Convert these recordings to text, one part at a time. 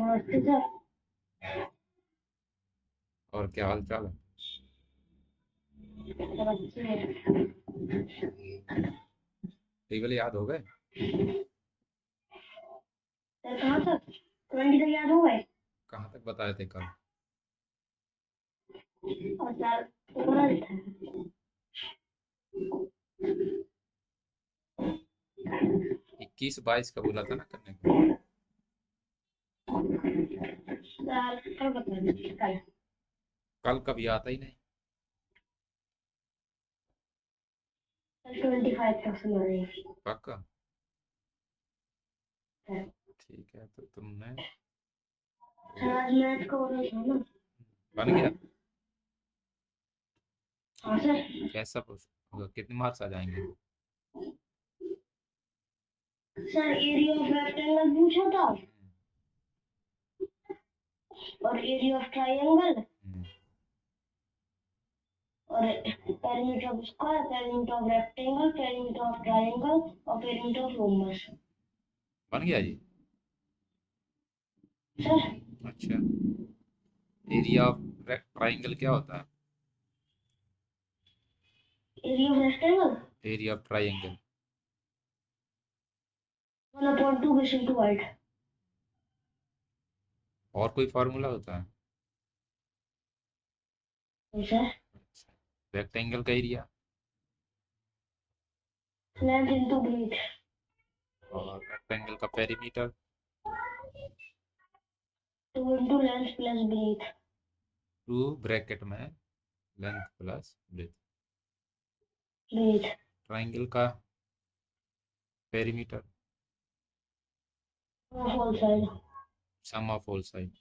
नमस्ते सर। और क्या हाल चाल है? सब अच्छे हैं। टेबल याद हो गए? सर कहाँ तक 20 तक याद हो गए? कहाँ तक बताए थे कल? और सर ओरल था। 21 22 का बोला था ना करने को। सर कल बता दीजिए कल। कल कभी आता ही नहीं। कल 25 तक सुना रही पक्का? सर। ठीक है, तो तुमने सर वो आज मैथ का ओरल था ना। बन गया। हाँ सर। कैसा होगा, कितने मार्क्स आ जाएंगे? सर एरिया ऑफ रेक्टेंगल पूछा था हम्म, और एरिया ऑफ ट्रायंगल हम्म, और perimeter of square, perimeter of rectangle, perimeter of triangle और पेरीमीटर ऑफ रोम्बस। बन गया जी। सर अच्छा, एरिया ऑफ ट्राइंगल क्या होता है? Area of rectangle area of triangle 1/2 base into height. और कोई फार्मूला होता है? सर रेक्टेंगल का एरिया लेंथ इनटू ब्रेथ और रेक्टेंगल का perimeter 2 into length plus breadth। 2 bracket में length plus breadth. breadth triangle का perimeter of all side। Sum of all side.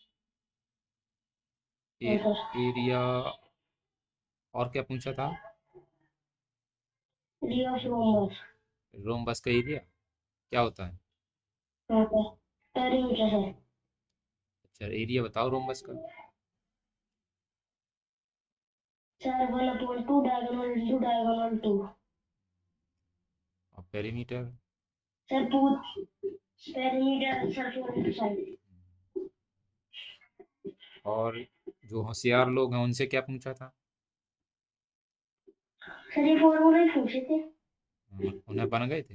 हाँ सर। एरिया और क्या पूछा था? area of rhombus। रोम्बस का एरिया क्या होता है? हाँ सर। perimeter sir. अच्छा, एरिया बताओ रोम्बस का। Sir 1/2 diagonal into diagonal 2। और पेरीमीटर? सर पूछ perimeter सर 4 into side। और जो होशियार लोग हैं उनसे क्या पूछा था? सर ये फॉर्मूला ही पूछे थे। उन्हें बन गए थे।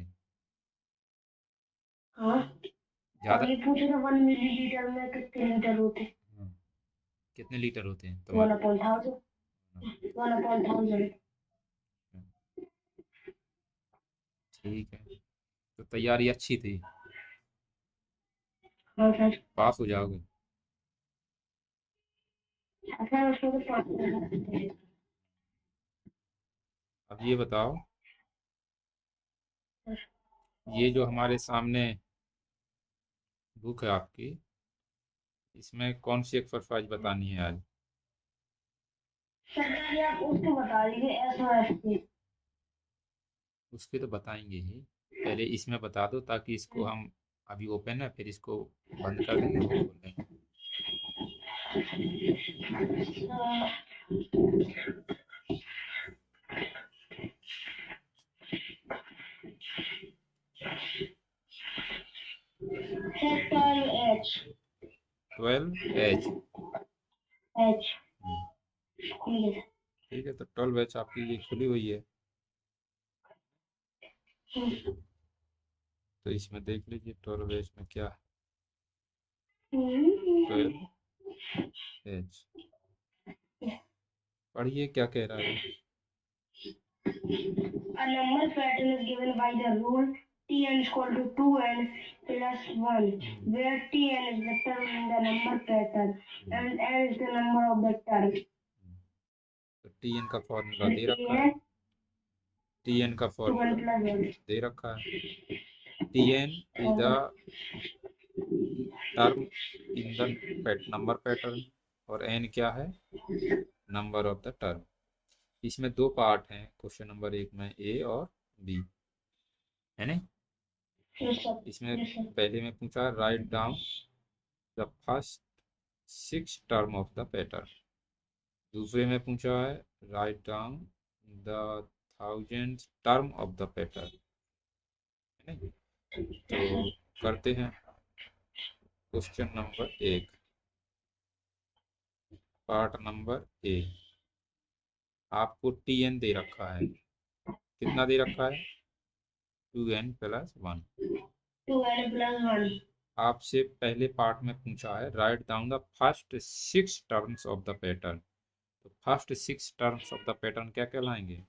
हाँ। ज़्यादा। और ये पूछे थे 1 मिलीलीटर में कितने लीटर होते? हाँ, कितने लीटर होते हैं 1 तुम्हारे? upon 1000। 1 upon 1000। ठीक है, तो तैयारी अच्छी थी। हाँ सर। पास हो जाओगे। सर उसको तो पास करना है। अब ये बताओ, सर ये जो हमारे सामने बुक है आपकी, इसमें कौन सी एक्सरसाइज बतानी है आज? सर पहले आप उसको बता दीजिए एस और एस की। उसके तो बताएंगे ही, पहले इसमें बता दो ताकि इसको हम, अभी ओपन है फिर इसको बंद कर देंगे फिर खोल देंगे। Sector H. 12H। एच खुलिए। ठीक है, तो 12H आपकी ये खुली हुई है, तो इसमें देख लीजिए 12H में क्या है। 12H पढ़िए क्या कह रहा है ये। A number pattern is given by the rule Tn is equal to 2n plus 1, hmm, where Tn is the term in the number pattern hmm, and n is the number of the term। हम्म। तो TN का formula फिर दे ए रखा है है। TN का 2n formula plus 1। दे रखा है। TN is the term in the number pattern, और N क्या है? Number of the term. इसमें दो पार्ट हैं क्वेश्चन नंबर एक में, ए और बी, है ना? Yes sir. इसमें यस सर। पहले में पूछा right down the first 6 term of the pattern. दूसरे में पूछा है write down the 1000 term of the pattern, है ना? तो करते हैं। क्वेश्चन नंबर 1, पार्ट नंबर ए। आपको TN दे रखा है, कितना दे रखा है? 2n+1। 2n+1। आपसे पहले पार्ट में पूछा है write down the first 6 terms of the pattern. तो first 6 terms of the pattern क्या कहलाएंगे?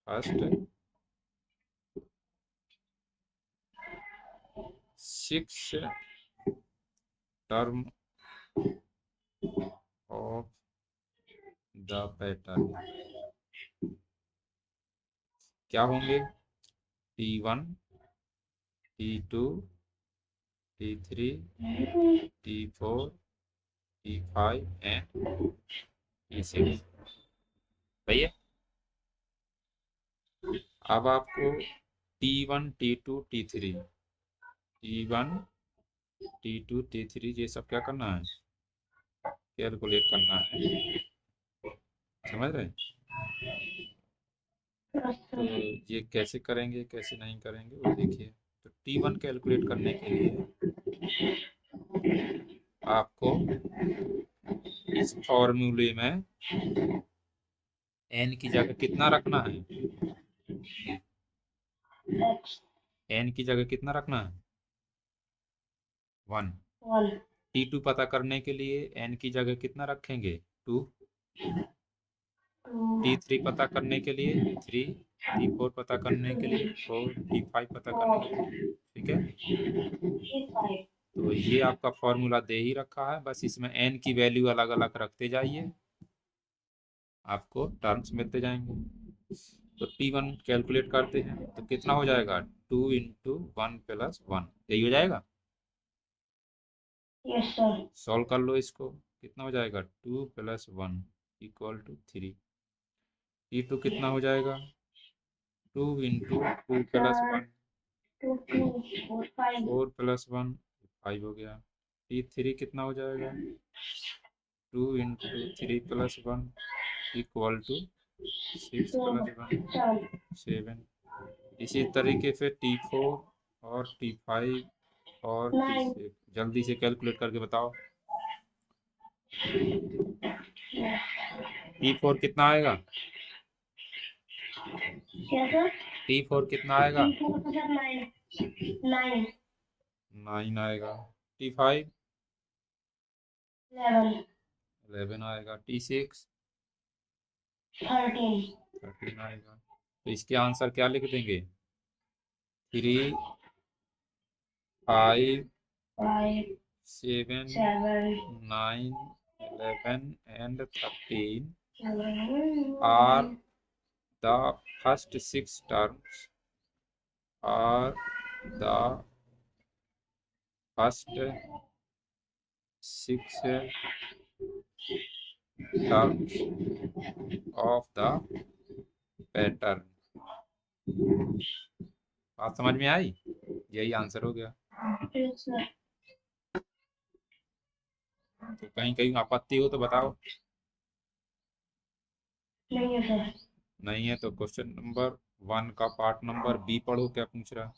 First 6 term of the pattern क्या होंगे? T1, T2, T3, T4, T5 and T6। भैया अब आपको T1, T2, T3, T1, T2, T3 ये सब क्या करना है? कैलकुलेट करना है, समझ रहे हैं? तो ये कैसे करेंगे कैसे नहीं करेंगे वो देखिए। तो T1 कैलकुलेट करने के लिए आपको इस फॉर्मूले में n की जगह कितना रखना है? n की जगह कितना रखना है? 1। T2 पता करने के लिए n की जगह कितना रखेंगे? 2। T3 पता करने के लिए 3, T4 पता करने के लिए 4, T5 पता करने के लिए, ठीक है। तो ये आपका फॉर्मूला दे ही रखा है, बस इसमें n की वैल्यू अलग अलग रखते जाइए, आपको टर्म्स मिलते जाएंगे। तो T1 कैलकुलेट करते हैं तो कितना हो जाएगा? 2 × 1+1, यही हो जाएगा। Yes sir. सॉल्व कर लो इसको, कितना हो जाएगा? 2 + 1 = 3। T2 कितना हो जाएगा? 2 × 2 + 1 4 + 1 5 हो गया। T3 कितना हो जाएगा? 2 × 3 + 1 = 6 + 1 7। इसी तरीके से T4 और T5 और T6 जल्दी से कैलकुलेट करके बताओ। T4 कितना आएगा? क्या सर? T4 कितना आएगा? T4 तो सर 9 9 आएगा। T5 11 11 आएगा। T6 13 आएगा। तो इसके आंसर क्या लिख देंगे? 3 5 5 7 7 9 11 and 13 are the first 6 terms are the first 6 terms of the pattern। बात समझ में आई? यही आंसर हो गया। Yes, sir. तो कहीं कहीं आपत्ति हो तो बताओ। नहीं है सर। नहीं है तो क्वेश्चन नंबर 1 का पार्ट नंबर बी पढ़ो, क्या पूछ रहा है?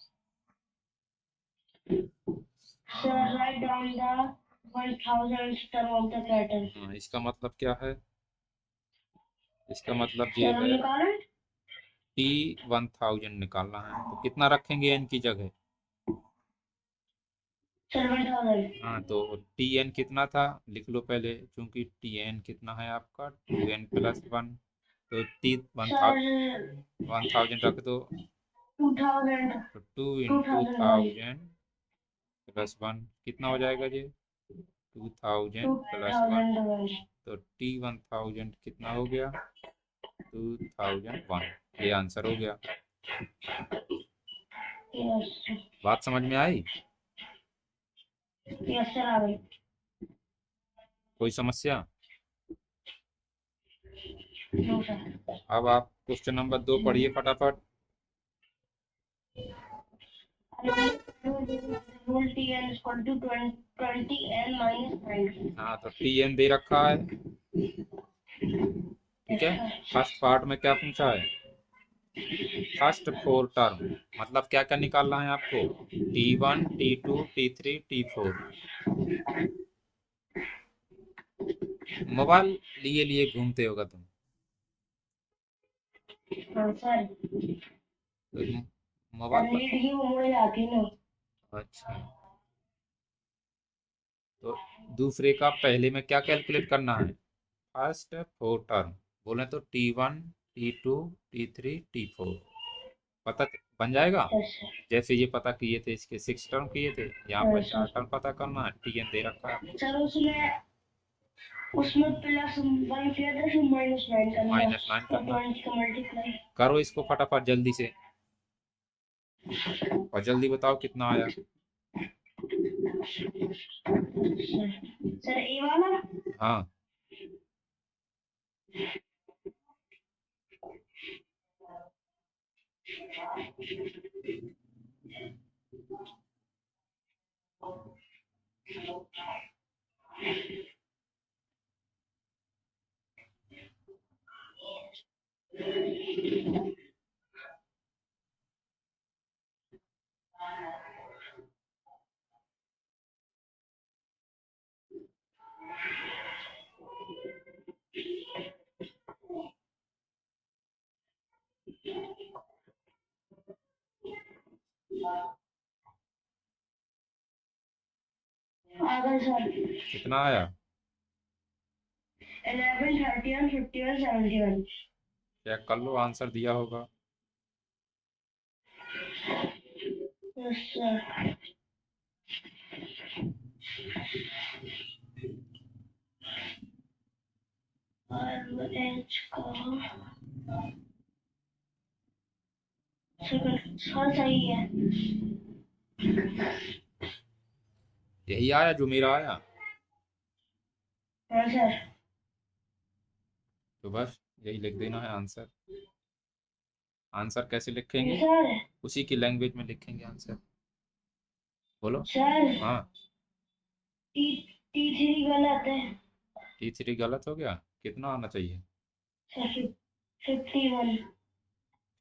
Sir, write down the 1000th term of the pattern. हाँ, इसका मतलब क्या है? इसका मतलब सर ये हम है निकालें? T1000 निकालना है, तो कितना रखेंगे n की जगह? सर 1000। हाँ, तो Tn कितना था लिख लो पहले, क्योंकि Tn कितना है आपका 2n+1, तो सर 1000 रख दो, 2000 तो 2 × 2001 1000+1 कितना हो जाएगा ये? 2000+1। 2001। तो T1000 कितना हो गया? 2001। ये आंसर हो गया। यस बात समझ में आई? यस सर आ गई। कोई समस्या? No sir. अब आप क्वेश्चन नंबर 2 पढ़िए फटाफट। Rule Tn is equal to 20n minus 9। हाँ, तो Tn दे रखा है, ठीक है। फर्स्ट पार्ट में क्या पूछा है? फर्स्ट 4 टर्म मतलब क्या क्या निकालना है आपको, T1 T2 T3 T4। Mobile लिए लिए घूमते होगा तुम। हाँ सर, तो सर मोबाइल पर। लीड की उम्र जाती ना। अच्छा, तो दूसरे का पहले में क्या कैलकुलेट करना है, फर्स्ट 4 टर्म, बोले तो T1 T2 T3 T4 पता बन जाएगा। Yes sir. जैसे ये पता किए थे, इसके 6 टर्म किए थे, यहाँ हाँ पर 4 सर। टर्म पता करना है, Tn दे रखा है आपको। सर उसमें उसमें प्लस 1 किया था, फिर -9 करना -9 और करना। 20 का मल्टीप्लाई। करो इसको फटाफट जल्दी से, और जल्दी बताओ कितना आया। सर ए वाला हाँ, आ गया सर। कितना आया। 11, 31, 51, 71। चेक कर लो, आंसर दिया होगा। Yes sir. और एच का सेकंड सर सही है। यही आया जो मेरा आया। हाँ सर। तो बस यही लिख देना है आंसर। आंसर कैसे लिखेंगे, सर उसी की लैंग्वेज में लिखेंगे आंसर। बोलो। सर हाँ, टी T3 गलत है। T3 गलत हो गया, कितना आना चाहिए। सर 51।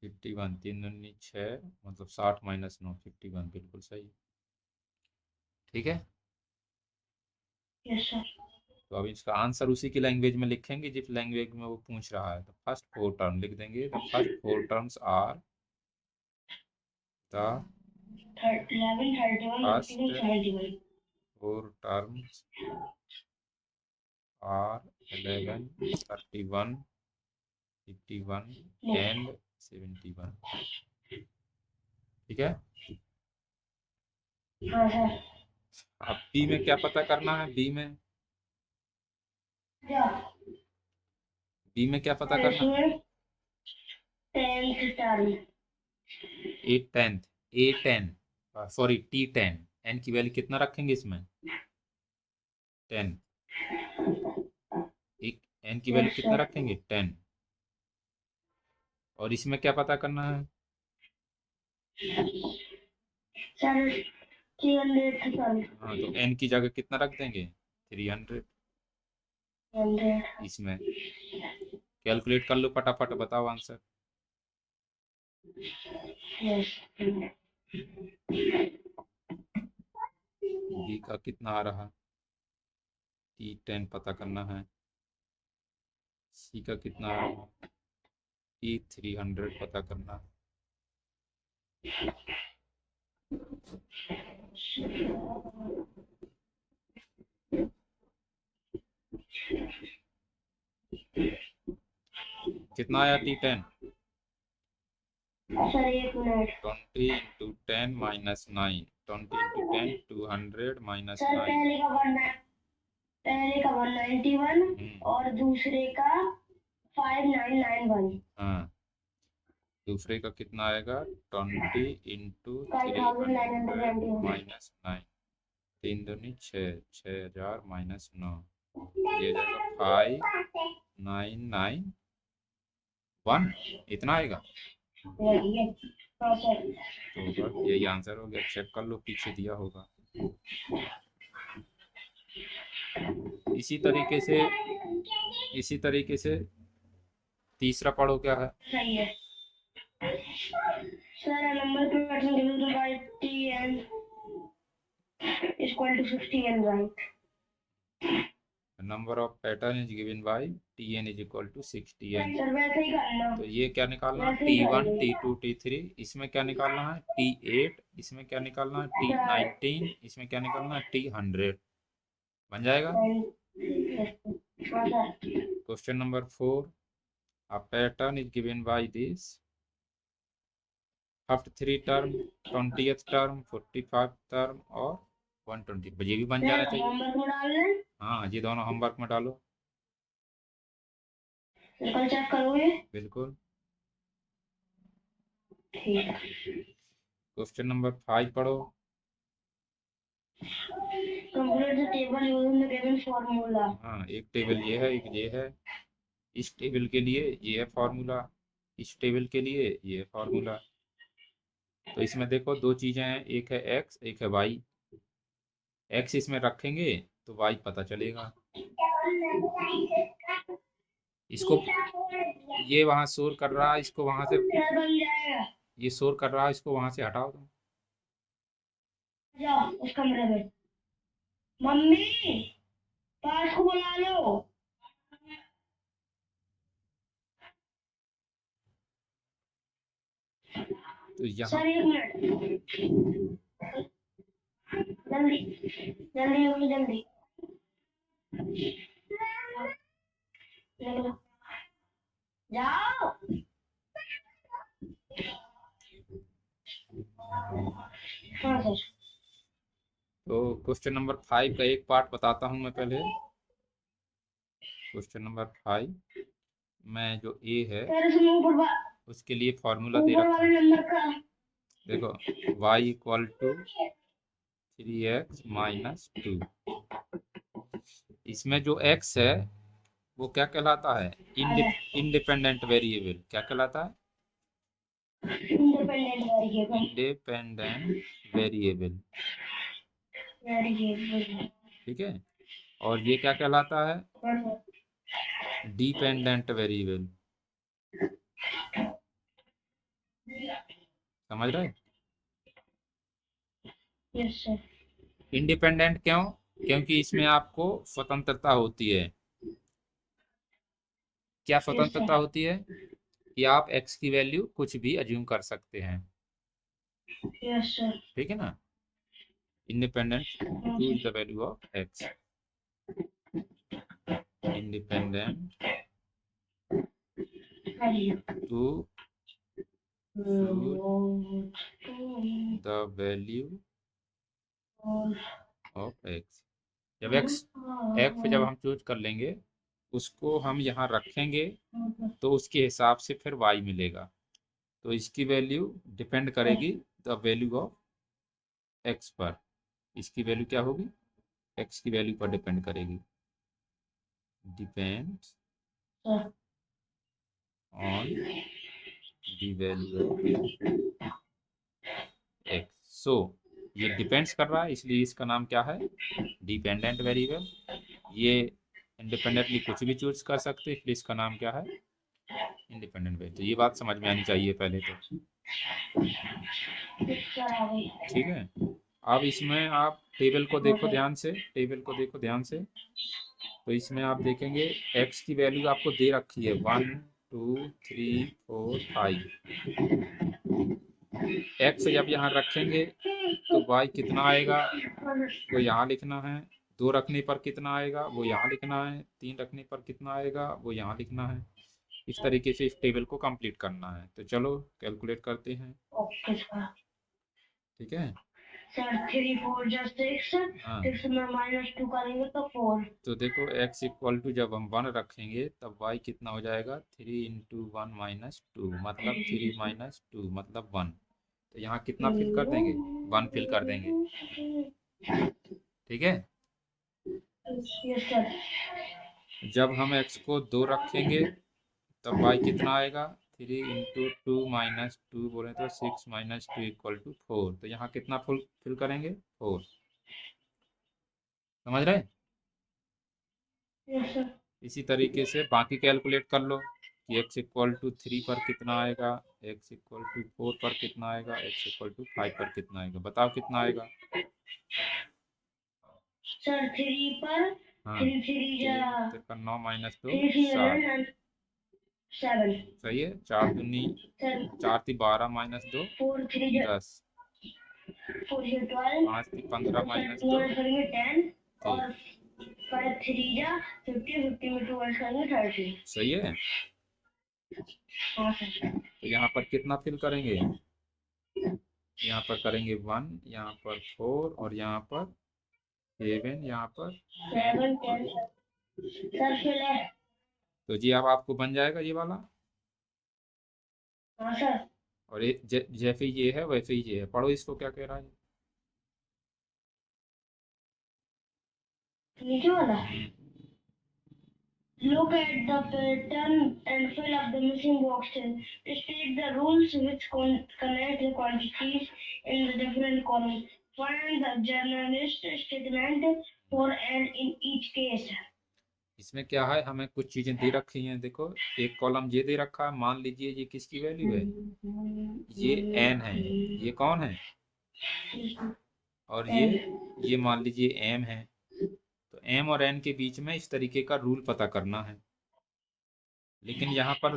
51, 3 दूनी 6, मतलब 60 -9 51, बिल्कुल सही। ठीक है, यस सर। तो अब इसका आंसर उसी की लैंग्वेज में लिखेंगे जिस लैंग्वेज में वो पूछ रहा है। तो फर्स्ट 4 टर्म लिख देंगे, the first 4 terms are the 11, 31, first 51, 71। 4 terms are 11, 31, 51 and 71। ठीक है, हाँ सर। अब बी में क्या पता करना है, बी में, क्या बी में क्या पता सर करना है। इसमें 10th टर्म। ए टेंथ, ए 10, सॉरी T10, एन की वैल्यू कितना रखेंगे इसमें, 10। एक एन की वैल्यू यस कितना सर। रखेंगे, 10। और इसमें क्या पता करना है, सर 300 टर्म। हाँ तो एन की जगह कितना रख देंगे, 300। 100। इसमें कैलकुलेट कर लो फटाफट, बताओ आंसर। यस। बी का कितना आ रहा, T10 पता करना है। सी का कितना आ रहा, T300 पता करना है। कितना आया T10, sir 1 minute. 20 into 10 -9, 20 into 10 200 sir -9। पहले का 191 हम्म, और दूसरे का 5991। हाँ, दूसरे का कितना आएगा, 20 इंटू 300 5991। -9, 3 दूनी 6, 6000 -9, ये जाएगा 5991, इतना आएगा। वही है। हाँ सर। तो बस यही आंसर हो गया, चेक कर लो पीछे दिया होगा। इसी तरीके से, इसी तरीके से तीसरा पढ़ो क्या है। सही है। number pattern given by Tn is equal to 60n, right? Number of pattern is given by Tn is equal to 60n। Sir वैसे ही करना। तो ये क्या निकालना है? वैसे ही T1 करेंगे। T2 T3। इसमें क्या निकालना है? T8। इसमें क्या निकालना है? T19। इसमें क्या निकालना है? T100। बन जाएगा। हाँ sir. Question number 4, a pattern is given by this: first 3 term, 20th term, 45th term और 120। ये भी बन जाना चाहिए। होमवर्क में डाल लें। हाँ, ये दोनों होमवर्क में डालो। कल चेक करोगे? बिल्कुल। ठीक है। क्वेश्चन नंबर 5 पढ़ो। Complete the table using the given formula. हाँ, एक टेबल ये है, एक ये है। इस टेबल के लिए ये है फार्मूला, इस टेबल के लिए ये है फार्मूला। तो इसमें देखो दो चीजें हैं, एक है एक्स, एक है वाई। एक्स इसमें रखेंगे तो वाई पता चलेगा। इसको ये वहां शोर कर रहा है, इसको वहां से, ये शोर कर रहा है, इसको वहां से हटाओ तुम। जाओ उस कमरे में। मम्मी पास को बुला लो। तो यहाँ सर एक मिनट, जल्दी जल्दी जल्दी जल्दी निकलो, जाओ। हाँ सर। तो क्वेश्चन नंबर 5 का एक पार्ट बताता हूं मैं पहले। क्वेश्चन नंबर 5 में जो ए है सर इसमें ऊपर उसके लिए फॉर्मूला दे रखा वाले है। नंबर का देखो y equal to 3x minus 2। इसमें जो x है वो क्या कहलाता है? Independent variable. क्या कहलाता है? Independent variable. Independent variable. Variable ठीक है। और ये क्या कहलाता है? Dependent variable. समझ रहे? Yes sir. इंडिपेंडेंट क्यों? क्योंकि इसमें आपको स्वतंत्रता होती है। क्या स्वतंत्रता होती है? कि आप x की वैल्यू कुछ भी अज्यूम कर सकते हैं। Yes sir. ठीक है ना? Independent choose the value of x। Independent to the value of x। जब x जब हम चूज कर लेंगे उसको हम यहाँ रखेंगे तो उसके हिसाब से फिर y मिलेगा। तो इसकी वैल्यू डिपेंड करेगी द वैल्यू ऑफ x पर। इसकी वैल्यू क्या होगी? x की वैल्यू पर डिपेंड करेगी। Depends on the value of x। सो ये डिपेंड्स कर रहा है इसलिए इसका नाम क्या है? Dependent variable. ये इंडिपेंडेंटली कुछ भी चूज कर सकते हैं इसलिए इसका नाम क्या है? Independent variable. तो ये बात समझ में आनी चाहिए पहले तो। ठीक है। अब इसमें आप टेबल को देखो ध्यान से, टेबल को देखो ध्यान से। तो इसमें आप देखेंगे x की वैल्यू आपको दे रखी है 1 2 3 4 5। x जब यहाँ रखेंगे तो y कितना आएगा वो यहाँ लिखना है। 2 रखने पर कितना आएगा वो यहाँ लिखना है। 3 रखने पर कितना आएगा वो यहाँ लिखना है। इस तरीके से इस टेबल को कंप्लीट करना है। तो चलो कैलकुलेट करते हैं। ठीक है। सर 3 4 जा 6, हाँ 6 में -2 करेंगे तो 4। तो देखो x इक्वल टू जब हम 1 रखेंगे तब y कितना हो जाएगा? 3 इंटू 1 माइनस 2 मतलब 3 माइनस 2 मतलब 1। तो यहाँ कितना फिल कर देंगे? 1 फिल कर देंगे। ठीक है। Yes sir. जब हम x को 2 रखेंगे तब y कितना आएगा? 3 इंटू 2 माइनस 2 बोले तो 6 माइनस 2 इक्वल टू 4। तो यहाँ कितना फिल करेंगे? 4। समझ रहे? Yes sir. इसी तरीके से बाकी कैलकुलेट कर लो। कि x=3 पर कितना आएगा, x=4 पर कितना आएगा, x=5 पर कितना आएगा। बताओ कितना आएगा। सर 3 पर हाँ 3 3 जा 9 माइनस 2 3 3 7 7 सही है। 4 दूनी सर 4 थी 12 माइनस 2 4 3 जा 10 4 से 12 5 थी 15 माइनस 2 2 करेंगे 10 ठीक और 5 3 जा 50 50 में 2 करेंगे 30। सही है। हाँ सर। तो यहाँ पर कितना फिल करेंगे, यहाँ पर करेंगे 1, यहाँ पर 4 और यहाँ पर 7, यहाँ पर 7 10 सर फिर है। तो जी अब आपको बन जाएगा ये वाला। हाँ सर। और ये जैसे ये है वैसे ही ये है। पढ़ो इसको क्या कह रहा है। नीचे वाला look at the pattern and fill up the missing boxes. State the rules which connect the quantities in the different columns. Find the generalist statement for n in each case. इसमें क्या है, हमें कुछ चीजें दे रखी हैं। देखो एक कॉलम ये दे रखा है, मान लीजिए ये किसकी वैल्यू है, ये n है, ये कौन है, और ये मान लीजिए m है। तो m और n के बीच में इस तरीके का रूल पता करना है। लेकिन यहाँ पर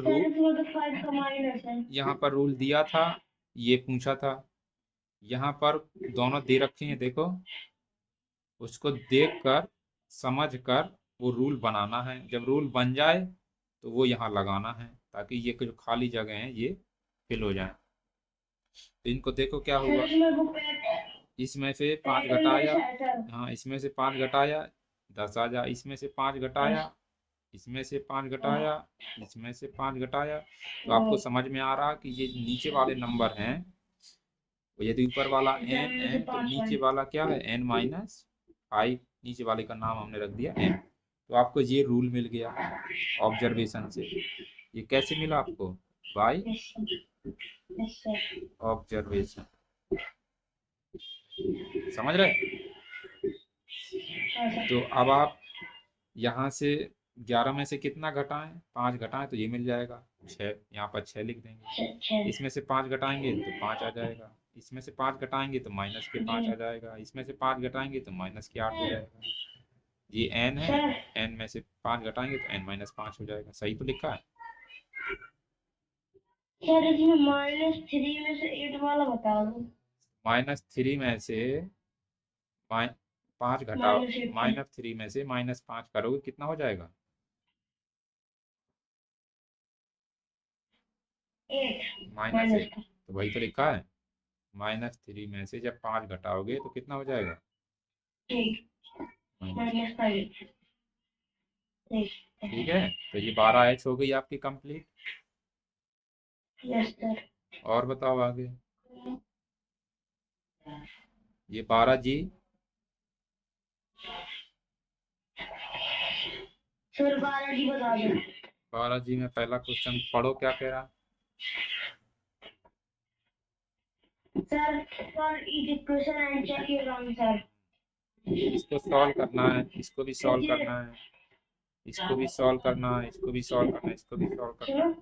रूल दिया था, ये पूछा था। यहाँ पर दोनों दे रखे हैं, देखो उसको देखकर समझकर वो रूल बनाना है। जब रूल बन जाए तो वो यहाँ लगाना है, ताकि ये जो खाली जगह है ये फिल हो जाए। तो इनको देखो क्या हुआ, इसमें से 5 घटाया, हाँ इसमें से 5 घटाया 10 आ जा, इसमें से 5 घटाया, इसमें से 5 घटाया, इसमें से 5 घटाया। तो आपको समझ में आ रहा कि ये नीचे वाले नंबर हैं, यदि ऊपर वाला n है तो नीचे वाला क्या है n-5। नीचे वाले का नाम हमने रख दिया n। तो आपको ये रूल मिल गया ऑब्जर्वेशन से। ये कैसे मिला आपको, बाय ऑब्जर्वेशन। समझ रहे। तो अब आप यहाँ से 11 में से कितना घटाएं, 5 घटाएं तो ये मिल जाएगा 6। यहाँ पर 6 लिख देंगे। इसमें से 5 घटाएंगे तो 5 आ जाएगा, इसमें से 5 घटाएंगे तो माइनस के 5 आ जाएगा, इसमें से 5 घटाएंगे तो माइनस के 8 हो जाएगा। ये n है, n में से 5 घटाएंगे तो n-5 हो जाएगा। सही तो लिखा है सर। इसमें -3 में से 8 वाला बता दो। -3 में से 5 घटाओ, -3 में से -5 करोगे कितना हो जाएगा 8 तो वही तो लिखा है। -3 में से जब 5 घटाओगे तो कितना हो जाएगा -5। ठीक है। तो ये 12h हो गई आपकी कंप्लीट। Yes sir. और बताओ आगे। ये 12G सर 12G बता दो। 12G में पहला क्वेश्चन पढ़ो क्या कह रहा। Sir for each equation and check your answer. इसको सॉल्व करना है, इसको भी सॉल्व करना है, इसको भी सॉल्व करना है, इसको भी सॉल्व करना है, इसको भी सॉल्व करना है,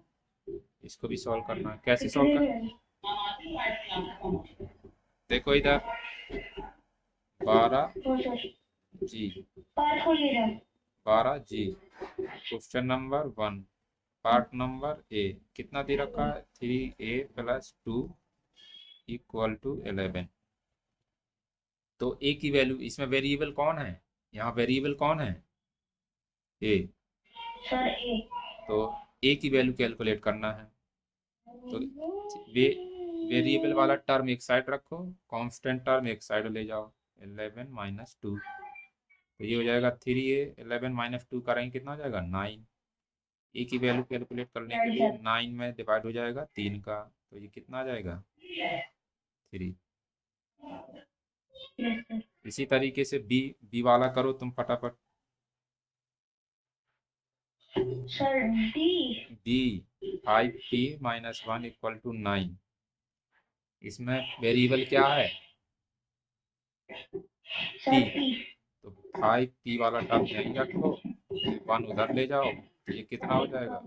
इसको भी सॉल्व करना है। कैसे सॉल्व करना, देखो इधर 12G 12G question number 1 part number ए कितना दे रखा है 3a + 2 = 11। तो a की वैल्यू, इसमें वेरिएबल कौन है, यहाँ वेरिएबल कौन है a सर ए। तो a की वैल्यू कैलकुलेट करना है। तो वेरिएबल वाला टर्म एक साइड रखो, कांस्टेंट टर्म एक साइड ले जाओ। 11 - 2 तो ये हो जाएगा 3a। 11 - 2 करेंगे कितना हो जाएगा 9। a की वैल्यू कैलकुलेट करने के लिए 9 में डिवाइड हो जाएगा 3 का, तो ये कितना आ जाएगा 3। इसी तरीके से बी वाला करो तुम फटाफट। Sir b 5p - 1 = 9। इसमें वेरिएबल क्या है p, तो 5p वाला टर्म यहीं रखो, 1 उधर ले जाओ ये कितना हो जाएगा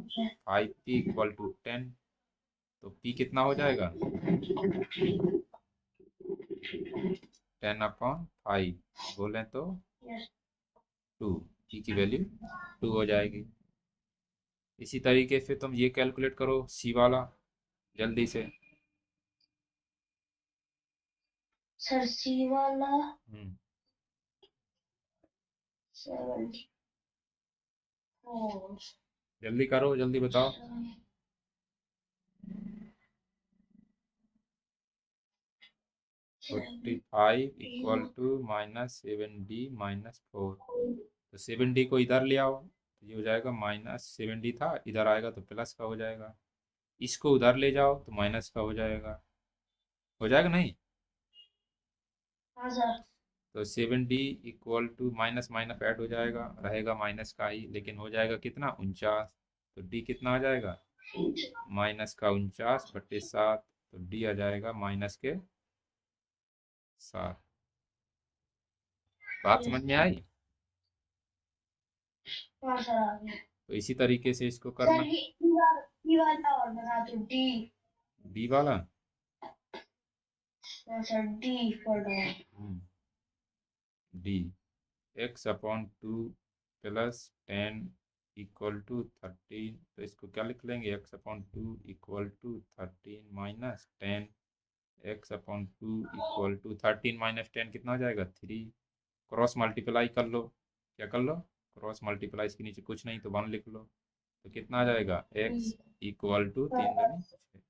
5p इक्वल टू 10, तो p कितना हो जाएगा 10/5 बोलें तो Yes. 2, p की वैल्यू 2 हो जाएगी। इसी तरीके से तुम ये कैलकुलेट करो c वाला जल्दी से। सर सी वाला हम्म 74 जल्दी करो, जल्दी बताओ। 45 इक्वल टू -7d-4, तो 7d को इधर ले आओ, तो ये हो जाएगा -7d था, इधर आएगा तो प्लस का हो जाएगा। इसको उधर ले जाओ तो माइनस का हो जाएगा नहीं। हाँ सर तो 7d equal to minus minus add हो जाएगा, रहेगा माइनस का ही, लेकिन हो जाएगा कितना 49, तो d कितना आ जाएगा माइनस का 49/7, तो d आ जाएगा -7। बात समझ में आई? हाँ सर आ गया तो इसी तरीके से इसको सर करना। ये वाला और बना दो डी डी वाला हाँ sir D for dog D x/2 plus 10 equal to 13, तो इसको क्या लिख लेंगे x/2 equal to 13 minus 10, x/2 equal to 13 minus 10 कितना हो जाएगा 3, क्रॉस मल्टीप्लाई कर लो, क्या कर लो क्रॉस मल्टीप्लाई, इसके नीचे कुछ नहीं तो 1 लिख लो, तो कितना आ जाएगा x इक्वल टू 3 दूनी 6,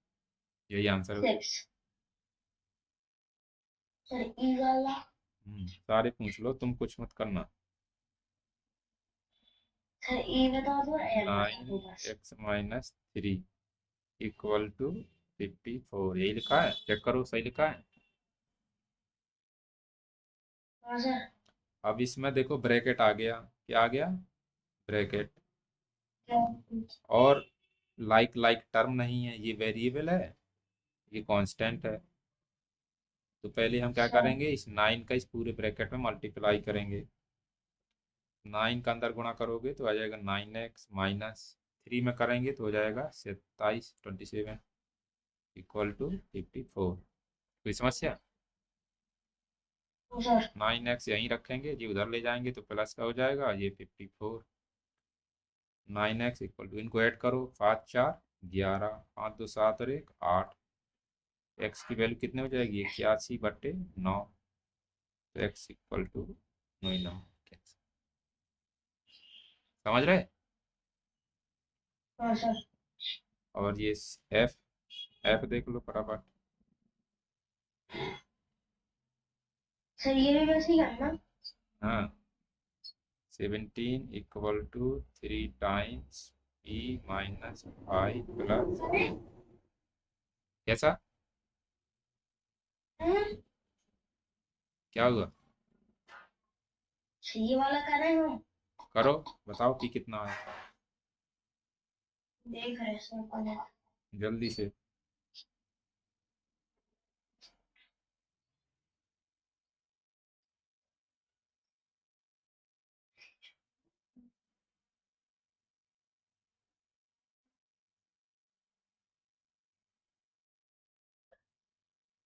यही आंसर होगा। 6 सर ई वाला सारे पूछ लो, तुम कुछ मत करना। सर ई बता दो एम बता दो बस 9x-3 इक्वल टू 54, यही लिखा है, चेक करो सही लिखा है। हाँ सर अब इसमें देखो ब्रैकेट आ गया, क्या आ गया ब्रैकेट, और लाइक लाइक टर्म नहीं है, ये वेरिएबल है, ये कांस्टेंट है, तो पहले हम क्या करेंगे इस 9 का इस पूरे ब्रैकेट में मल्टीप्लाई करेंगे, 9 का अंदर गुणा करोगे तो आ जाएगा 9x माइनस 3 में करेंगे तो हो जाएगा 27 इक्वल टू 54। कोई समस्या? सर 9x यहीं रखेंगे जी, उधर ले जाएंगे तो प्लस का हो जाएगा ये 54, 9x इक्वल टू, इनको ऐड करो 5 4 11, 5 2 7 और 1 8, x की वैल्यू कितनी हो जाएगी 81/9, तो x इक्वल टू 9। समझ रहे? हाँ सर और ये f f देख लो फटाफट, सर ये भी वैसे ही करना हाँ 17 equal to 3 times p minus 5 plus, कैसा क्या हुआ ये वाला कर रहे हैं हम करो, बताओ p कितना है देख रहे हैं सर पहले जल्दी से।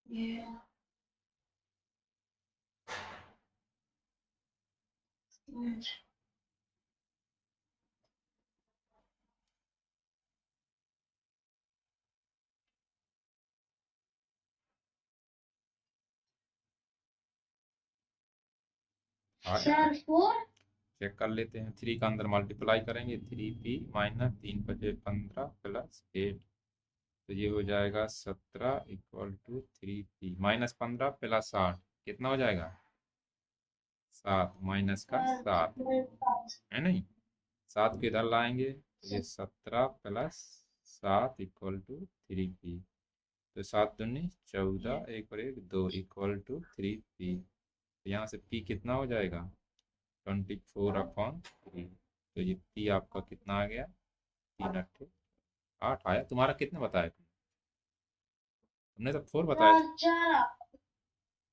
ये आ सर जाए 4 चेक कर लेते हैं, 3 का अंदर मल्टीप्लाई करेंगे 3p माइनस 3×5 प्लस 8, तो ये हो जाएगा 17 equal to 3p minus 15 plus 8 कितना हो जाएगा 7 माइनस का 7 है नहीं, 7 को इधर लाएंगे तो ये 17 प्लस 7 इक्वल टू 3p, तो 7 दूनी 14, 1 और 1 2 इक्वल टू 3p, तो यहाँ से p कितना हो जाएगा 24/3, तो ये p आपका कितना आ गया 3 8 आया, तुम्हारा कितना बताया तुमने तो 4 बताया, चार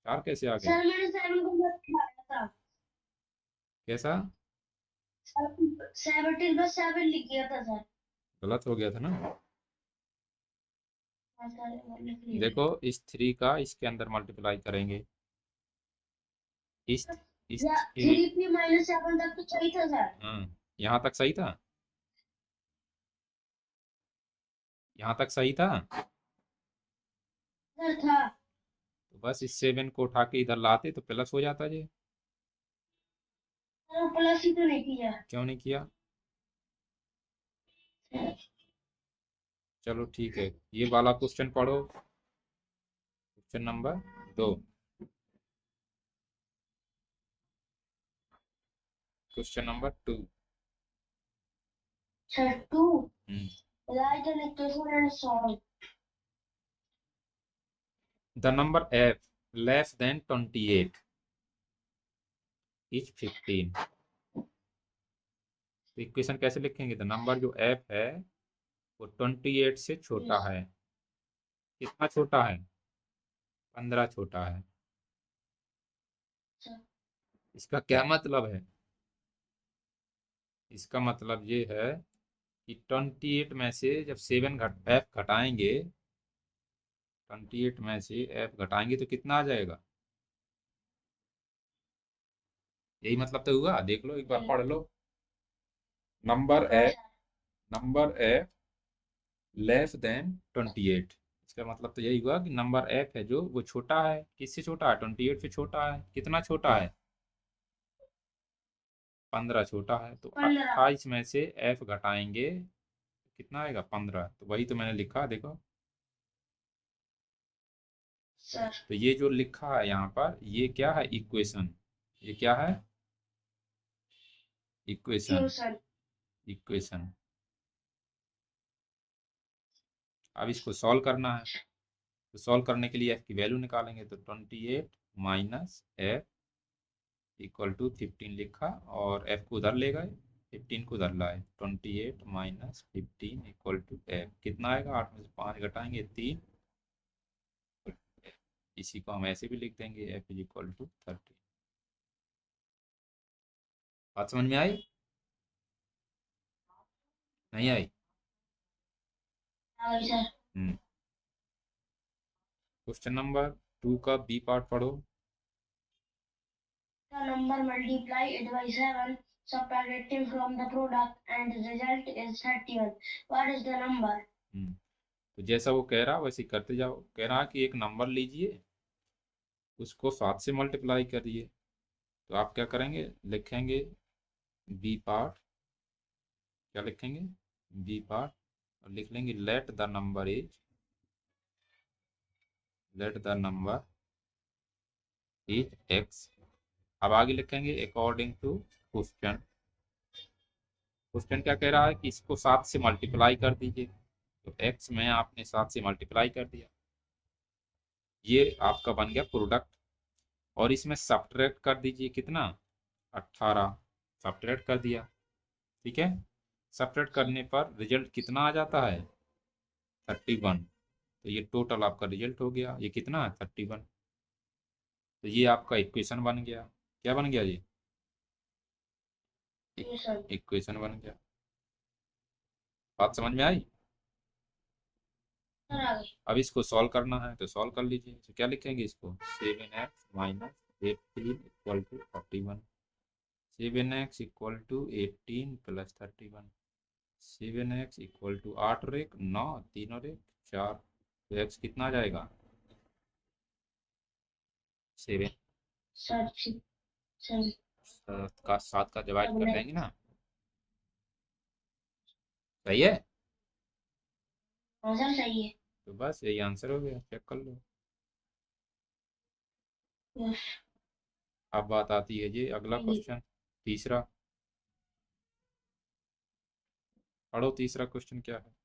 4 कैसे आ गए सर मैंने 7 को बताया था कैसा 17 लिख गया था सर। गलत हो गया था ना। हाँ सर, वो लिख लिया। देखो इस 3 का इसके अंदर मल्टीप्लाई करेंगे, इस इस या 3। 3p - 7 तक तो सही था सर। यहाँ तक सही था, यहाँ तक सही था। सर था। तो बस इस 7 को उठा के इधर लाते तो प्लस हो जाता जी। सर प्लस ही तो नहीं किया। क्यों नहीं किया? चलो ठीक है, ये वाला क्वेश्चन पढ़ो, question number 2। Question number 2। Sir 2, Hmm. write an equation and solve. The number f less than 28 is 15। तो इक्वेशन कैसे लिखेंगे? द नंबर जो f है वो 28 से छोटा है। कितना छोटा है? 15 छोटा है। सर इसका क्या मतलब है? इसका मतलब ये है कि 28 में से जब 7 f घटाएंगे, 28 में से f घटाएंगे तो कितना आ जाएगा? यही मतलब तो हुआ। देख लो एक बार, पढ़ लो। नंबर हाँ f, sir. Number f less than 28। इसका मतलब तो यही हुआ कि नंबर f है जो वो छोटा है। किससे छोटा है? 28 से छोटा है। कितना छोटा है? 15 छोटा है। तो 15। 28 में से f घटाएंगे तो कितना आएगा? 15। तो वही तो मैंने लिखा, देखो। सर तो ये जो लिखा है यहाँ पर, ये क्या है? इक्वेशन। ये क्या है? इक्वेशन। ट्यूशन। इक्वेशन। अब इसको सॉल्व करना है। तो सॉल्व करने के लिए f की वैल्यू निकालेंगे। तो 28 माइनस f इक्वल टू 15 लिखा, और f को उधर ले गए, 15 को उधर लाए। 28 माइनस 15 इक्वल टू f कितना आएगा? 8 में से 5 घटाएंगे 3। इसी को हम ऐसे भी लिख देंगे, f इज इक्वल टू 30। बात समझ में आई? नहीं आई? हाँ सर। हम्म। क्वेश्चन नंबर 2 का बी पार्ट पढ़ो। The number multiply it by 7, subtracting from the product, and the result is 31. What is the number? तो जैसा वो कह रहा वैसे ही करते जाओ। कह रहा कि एक नंबर लीजिए, उसको 7 से मल्टीप्लाई करिए। तो आप क्या करेंगे? लिखेंगे बी पार्ट। क्या लिखेंगे? B part. और लिख लेंगे let the number is x. अब आगे लिखेंगे अकॉर्डिंग टू क्वेश्चन। क्वेश्चन क्या कह रहा है कि इसको 7 से मल्टीप्लाई कर दीजिए। तो एक्स में आपने 7 से मल्टीप्लाई कर दिया, ये आपका बन गया प्रोडक्ट। और इसमें सब्ट्रैक्ट कर दीजिए कितना? 18। सब्ट्रैक्ट कर दिया, ठीक है। सब्ट्रैक्ट करने पर रिजल्ट कितना आ जाता है? 31। तो ये टोटल आपका रिजल्ट हो गया। ये कितना है? 31। तो ये आपका इक्वेशन बन गया। क्या बन गया ये? Tuition. इक्वेशन बन गया। बात समझ में आई? सर आगे। अब इसको सॉल्व करना है तो सॉल्व कर लीजिए। तो क्या लिखेंगे इसको? 7x minus 18 equal to 31। 7x equal to 18 plus 31। 7x equal to 8 और 1 9, 3 और 1 4। तो x कितना आ जाएगा? 7। सर ठीक। सर 7 का डिवाइड अब कर नेक्स्ट। देंगे ना। सही है। हाँ सर सही है। तो बस यही आंसर हो गया, चेक कर लो। यस। अब बात आती है जी अगला क्वेश्चन, तीसरा। पढ़ो तीसरा क्वेश्चन क्या है।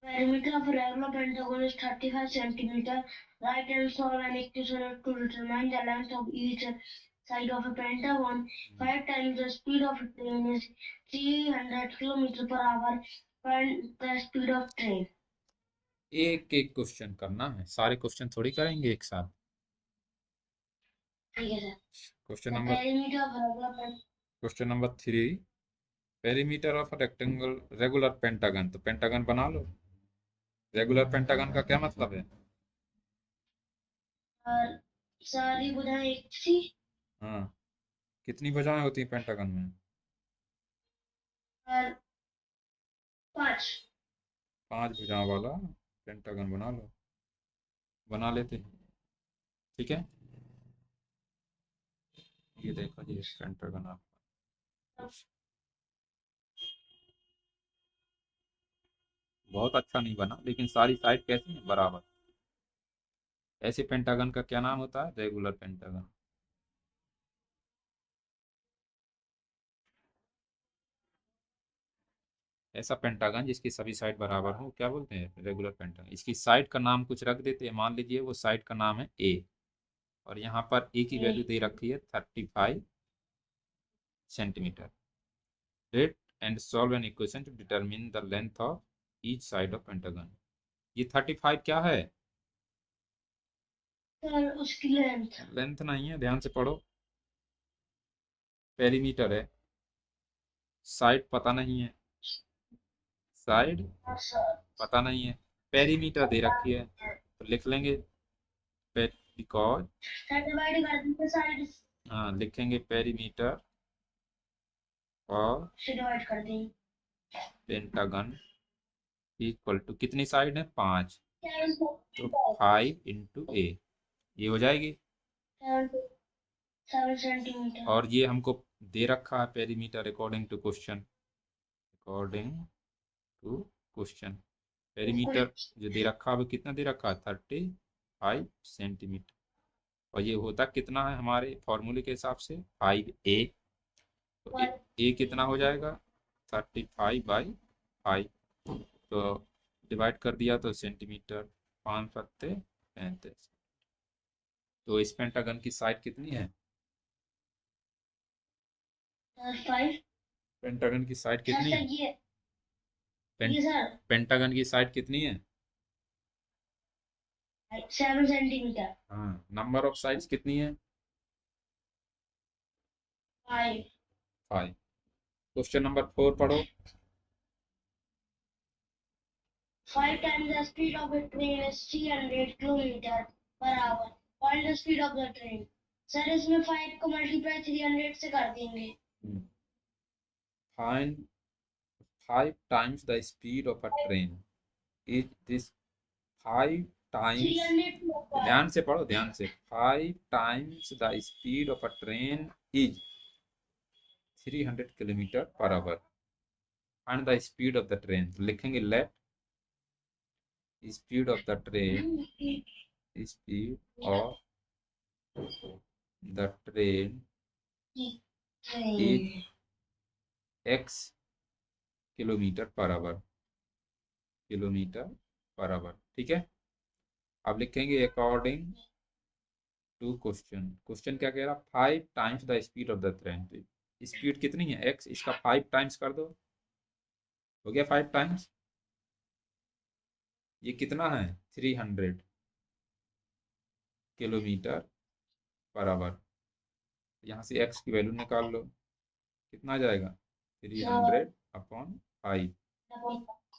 Perimeter of a regular pentagon is 35 centimeter. Write and solve an equation to determine the length of each side of a pentagon. 5 times the speed of a train is 300 kilometers per hour. Find the speed of train. एक एक question करना है, सारे question थोड़ी करेंगे एक साथ। ठीक है sir. Question The number perimeter of a regular pentagon. Question number 3, perimeter of rectangle regular pentagon. तो पेंटागन बना लो। रेगुलर पेंटागन का क्या मतलब है? और सारी भुजाएं एक सी। हाँ, कितनी भुजाएं होती हैं पेंटागन में? और 5। 5 भुजाओं वाला पेंटागन बना लो। बना लेते हैं, ठीक है। ये देखो जी पेंटागन आपका बहुत अच्छा नहीं बना, लेकिन सारी साइड कैसी है? बराबर। ऐसे पेंटागन का क्या नाम होता है? Regular pentagon. ऐसा पेंटागन जिसकी सभी साइड बराबर हो क्या बोलते हैं? Regular pentagon. इसकी साइड का नाम कुछ रख देते हैं, मान लीजिए वो साइड का नाम है ए, और यहाँ पर ए की वैल्यू दे रखी है 35 centimetre. Rate and solve an equation two determine the length of each side of pentagon. ये 35 क्या है? सर उसकी लेंथ। लेंथ नहीं है, ध्यान से पढ़ो। पेरीमीटर है, साइड पता नहीं है। साइड पता नहीं है, पेरीमीटर दे रखी है, तो लिख लेंगे बिकॉज, डिवाइड कर देंगे साइड हाँ लिखेंगे पेरीमीटर और से डिवाइड कर देंगे। पेंटागन इक्वल टू कितनी साइड है? 5, तो 7 5 इंटू ए, ये हो जाएगी। सेंटीमीटर। और ये हमको दे रखा है perimeter according to question. According to question perimeter जो दे रखा है वो कितना दे रखा है? 35 सेंटीमीटर। और ये होता कितना है हमारे फॉर्मूले के हिसाब से? 5a। तो ए कितना हो जाएगा? 35/5। तो डिवाइड कर दिया तो सेंटीमीटर, 5 सत्ते 35। तो इस पेंटागन की साइड कितनी है? 5। पेंटागन की साइड कितनी है? ये सर पेंटागन की साइड कितनी है? 7 सेंटीमीटर। हाँ, नंबर ऑफ साइड्स कितनी है? 5। 5। क्वेश्चन नंबर 4 पढ़ो। 5 times the speed of a train is 300 kilometer per hour. Find the speed of the train. Sir इसमें 5 को मल्टीप्लाई 300 से कर देंगे। Find 5 times the speed of a train. Is this 5 times? 300 ध्यान से पढ़ो, ध्यान से। 5 times the speed of a train is 300 kilometre per hour. Find the speed of the train. तो लिखेंगे let speed of the train, speed of the train is x kilometre per hour. Kilometre per hour, ठीक है। अब लिखेंगे according to question. Question क्या कह रहा? 5 times the speed of the train. तो स्पीड कितनी है? x, इसका 5 टाइम्स कर दो, हो गया 5 टाइम्स। ये कितना है? 300 किलोमीटर पर आवर। यहाँ से x की वैल्यू निकाल लो, कितना आ जाएगा? 300/5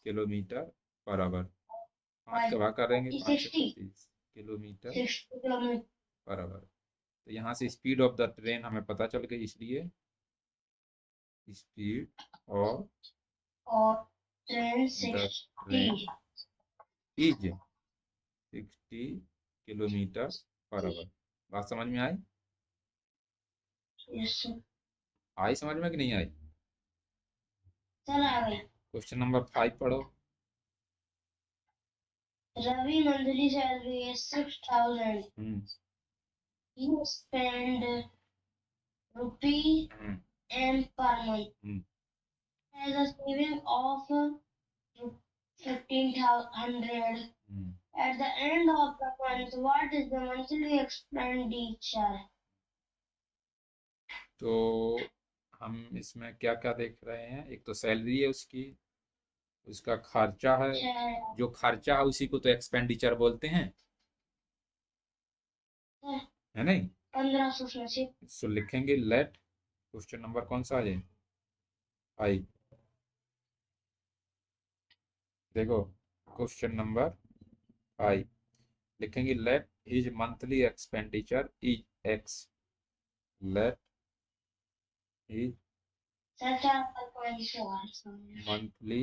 किलोमीटर पर आवर। 5 का भाग करेंगे, 5 से 25 किलोमीटर पर आवर। तो यहाँ से स्पीड ऑफ द ट्रेन हमें पता चल गई, इसलिए speed of train the train is 60 kilometre per hour. बात समझ में आई? आई समझ में कि नहीं आई? क्वेश्चन नंबर 5 पढ़ो। Ravi monthly salary is 6,000. He spend rupee and per month. Has a saving of 1,500. At the end of the month, what is the monthly expenditure? तो हम इसमें क्या क्या देख रहे हैं? एक तो सैलरी है उसकी, उसका खर्चा है, जो खर्चा है उसी को तो एक्सपेंडिचर बोलते हैं, है नहीं? 1500 सो लिखेंगे लेट क्वेश्चन नंबर कौन सा है? 5। देखो क्वेश्चन नंबर 5 लिखेंगे, late his monthly expenditure is x. Late his चाचा आपका कोई सवाल समझ monthly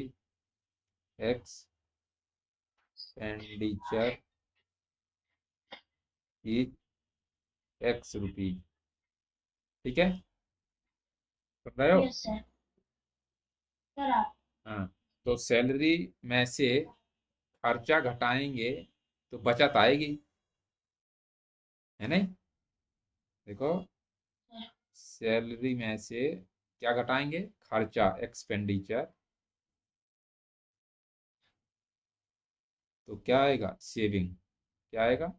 expenditure is x rupees. ठीक है, सुन रहे हो? Yes sir. सर आप हाँ, तो सैलरी में से खर्चा घटाएंगे तो बचत आएगी, है नहीं? देखो, सैलरी में से क्या घटाएंगे? खर्चा, एक्सपेंडिचर, तो क्या आएगा? सेविंग। क्या आएगा?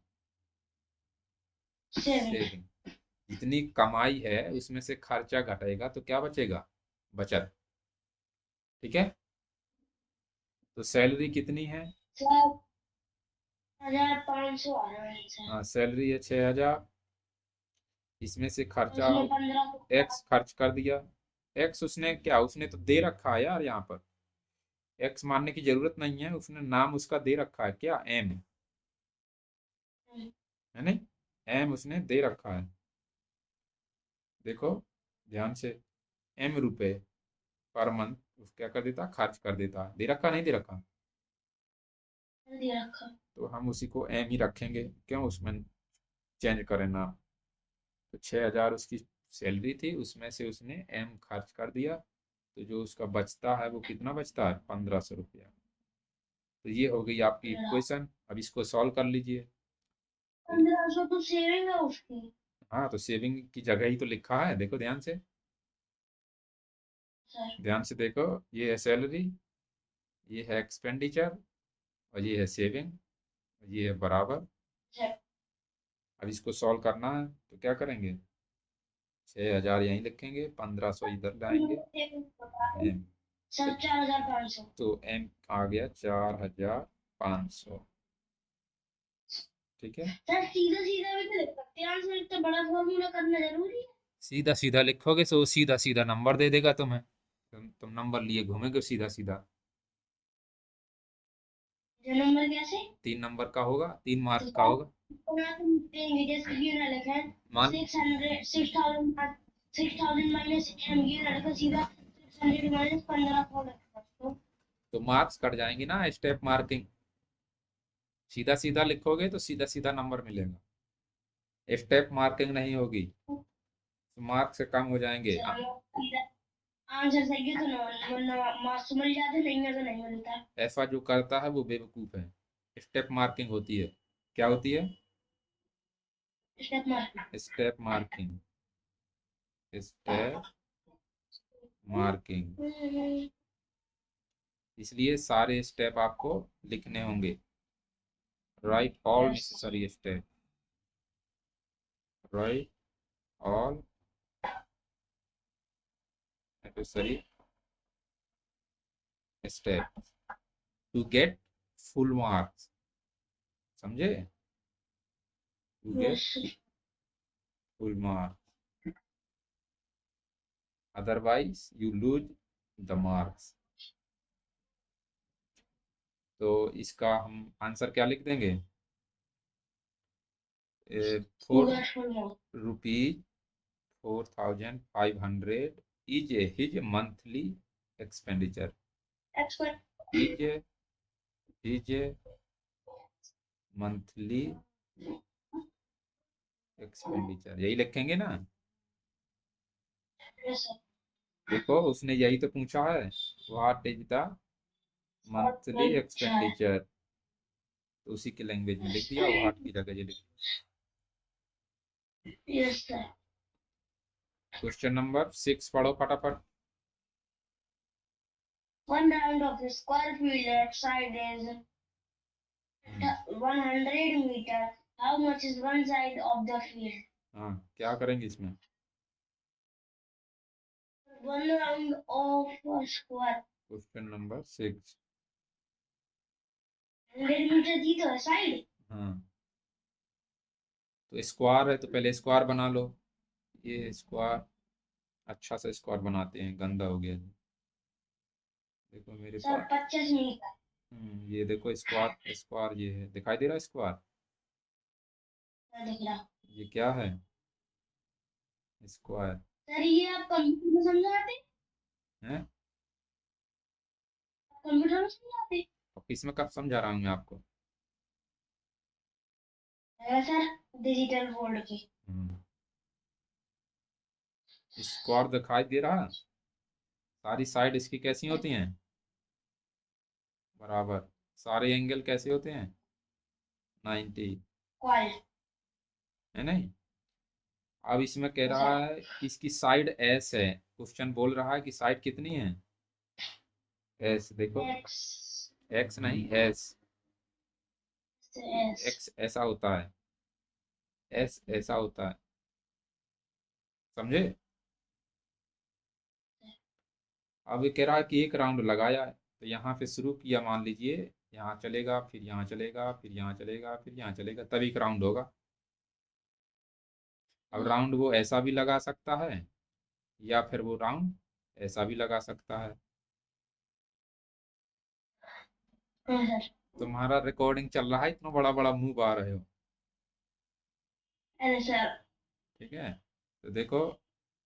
सेविंग। सेविंग। जितनी कमाई है उसमें से खर्चा घटेगा तो क्या बचेगा? बचत। ठीक है, तो सैलरी कितनी है? सर 1500 आ रहा है सर। हाँ, सैलरी है 6000। इसमें से खर्चा उसमें 1500 एक्स खर्च कर दिया। एक्स उसने क्या, उसने तो दे रखा है यार, यहाँ पर एक्स मानने की जरूरत नहीं है, उसने नाम उसका दे रखा है, क्या? एम, है नहीं? एम उसने दे रखा है। देखो ध्यान से, एम रुपए पर मंथ क्या कर देता? खर्च कर देता। दे रखा, नहीं दे रखा? दे रखा। तो हम उसी को एम ही रखेंगे, क्यों उसमें चेंज करें ना? तो 6000 उसकी सैलरी थी, उसमें से उसने एम खर्च कर दिया, तो जो उसका बचता है वो कितना बचता है? 1500 रुपया। तो ये हो गई आपकी इक्वेशन। अब इसको सॉल्व कर लीजिए। 1500 तो सेविंग है उसकी। हाँ, तो सेविंग की जगह ही तो लिखा है, देखो ध्यान से। सर ध्यान से देखो, ये है सैलरी, ये है एक्सपेंडिचर, और ये है सेविंग, ये है बराबर। सर अब इसको सॉल्व करना है तो क्या करेंगे? 6000 यहीं लिखेंगे, 1500 इधर लाएंगे। M, sir 4500। तो एम आ गया 4500। ठीक है, सर सीधा सीधा भी तो लिख सकते हैं, आंसर इतना बड़ा फॉर्मूला करना जरूरी है? सीधा सीधा लिखोगे तो सीधा सीधा नंबर दे देगा तुम्हें। तुम नंबर लिए घूमेगे सीधा सीधा। ये नंबर कैसे? 3 नंबर का होगा, 3 मार्क तो का सर होगा। तुम देंगे जैसे ये ना लिखा है मान 600 6000 माइनस एम, ये ना लिखा सीधा 600 माइनस 15 को लिखा तो मार्क्स कट जाएंगी ना, स्टेप मार्किंग। सीधा सीधा लिखोगे तो सीधा सीधा नंबर मिलेगा, स्टेप मार्किंग नहीं होगी तो तो मार्क्स से कम हो जाएंगे। सर सीधा आंसर सही है तो मार्क्स मिल जाते, नहीं है तो नहीं मिलता। ऐसा जो करता है वो बेवकूफ है। स्टेप मार्किंग होती है। क्या होती है? Step mark. Step marking. Step marking. इसलिए सारे स्टेप आपको लिखने होंगे। Write all yes necessary step. Write all necessary step to get full marks. समझे? To get yes full marks, otherwise you lose the marks. तो इसका हम आंसर क्या लिख देंगे? To 4 get full mark. Rupees 4500 is his monthly expenditure. Expect His monthly expenditure, यही लिखेंगे ना? Yes sir. देखो उसने यही तो पूछा है, what is the monthly expenditure, तो उसी के लैंग्वेज में लिख दिया, व्हाट की जगह ये लिख दिया। Yes sir. क्वेश्चन नंबर 6 पढ़ो फटाफट। One round of the square field outside is 100 meter. How much is one side of the field? हाँ, क्या करेंगे इसमें? One round of a square question number 6। 100 metre दी तो है साइड। हाँ, तो स्क्वायर है तो पहले स्क्वायर बना लो। ये स्क्वायर अच्छा सा स्क्वायर बनाते हैं, गंदा हो गया जी। देखो मेरे सर पास 25 मिनट का। ये देखो स्क्वायर, स्क्वायर ये है, दिखाई दे रहा है स्क्वायर? सर दिख रहा। ये क्या है? स्क्वायर सर ये आप कंप्यूटर में समझाते? है। कंप्यूटर में समझाते? अब इसमें कब समझा रहा हूँ मैं आपको? सर डिजिटल बोर्ड की। हम्म, स्क्वायर दिखाई दे रहा है? सारी साइड इसकी कैसी होती हैं? बराबर। सारे एंगल कैसे होते हैं? 90, कॉल। है नहीं? अब इसमें कह रहा सर है कि इसकी साइड एस है। क्वेश्चन बोल रहा है कि साइड कितनी है? एस देखो। एक्स एक्स नहीं, एस। एस। एक्स ऐसा होता है, एस ऐसा होता है, समझे? अब ये कह रहा है कि एक राउंड लगाया है, तो यहाँ पे शुरू किया, मान लीजिए यहाँ चलेगा, फिर यहाँ चलेगा, फिर यहाँ चलेगा, फिर यहाँ चलेगा, तब एक राउंड होगा। अब राउंड वो ऐसा भी लगा सकता है, या फिर वो राउंड ऐसा भी लगा सकता है। हाँ सर। तुम्हारा रिकॉर्डिंग चल रहा है, इतना बड़ा बड़ा मुंह पा रहे हो। अरे सर। ठीक है, तो देखो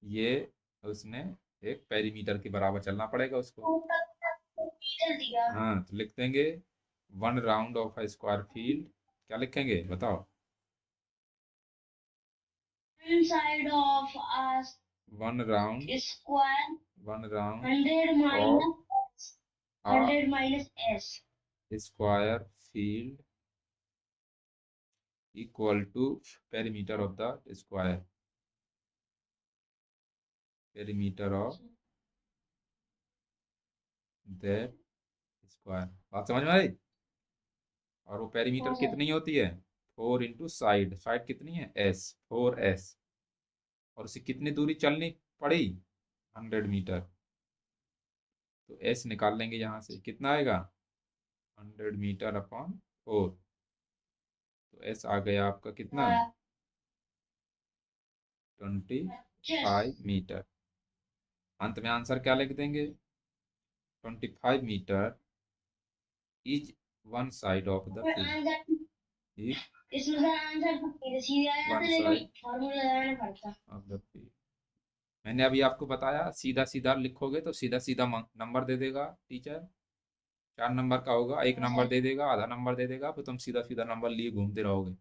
ये उसने एक पेरीमीटर के बराबर चलना पड़ेगा उसको। मीटर दिया। हाँ, तो लिख देंगे 1 round off a square field. क्या लिखेंगे बताओ? Inside of a 1 round, square 1 round 100 of minus a 100 minus S square field equal to perimeter of the square, perimeter of that square. बात समझ में आई? और वो पेरीमीटर हाँ सर। कितनी होती है? 4 इंटू साइड, साइड कितनी है? S, 4s। और उसे कितनी दूरी चलनी पड़ी? 100 मीटर। तो एस निकाल लेंगे यहाँ से, कितना आएगा? 100 मीटर अपॉन 4। तो एस आ गया आपका कितना? 25 मीटर। अंत में आंसर क्या लिख देंगे? 25 metre is 1 side of the field. Answer is इसमें सर आंसर तो सीधे आ जाता 1 लेकिन साइड फॉर्मूला लगाना पड़ता। Of the field. मैंने अभी आपको बताया, सीधा सीधा लिखोगे तो सीधा सीधा नंबर दे देगा टीचर। 4 नंबर का होगा, एक हाँ नंबर सर। दे देगा, आधा नंबर दे देगा, फिर तुम सीधा सीधा नंबर लिए घूमते रहोगे।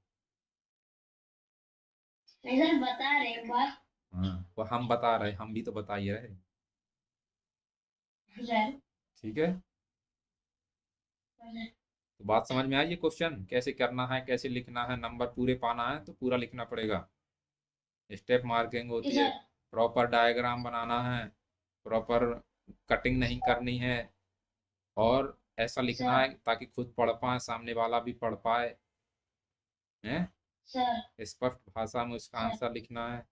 नहीं सर बता रहे एक बार। हाँ, वो हम बता रहे, हम भी तो बता ही रहे। सर। ठीक है, सर। तो बात समझ में आई? ये क्वेश्चन कैसे करना है, कैसे लिखना है, नंबर पूरे पाना है तो पूरा लिखना पड़ेगा। स्टेप मार्किंग कि होती है, सर। प्रॉपर डायग्राम बनाना है, प्रॉपर कटिंग नहीं करनी है, और ऐसा लिखना सर। है ताकि खुद पढ़ पाए, सामने वाला भी पढ़ पाए। हैं? सर। स्पष्ट भाषा में उसका सर। आंसर लिखना है।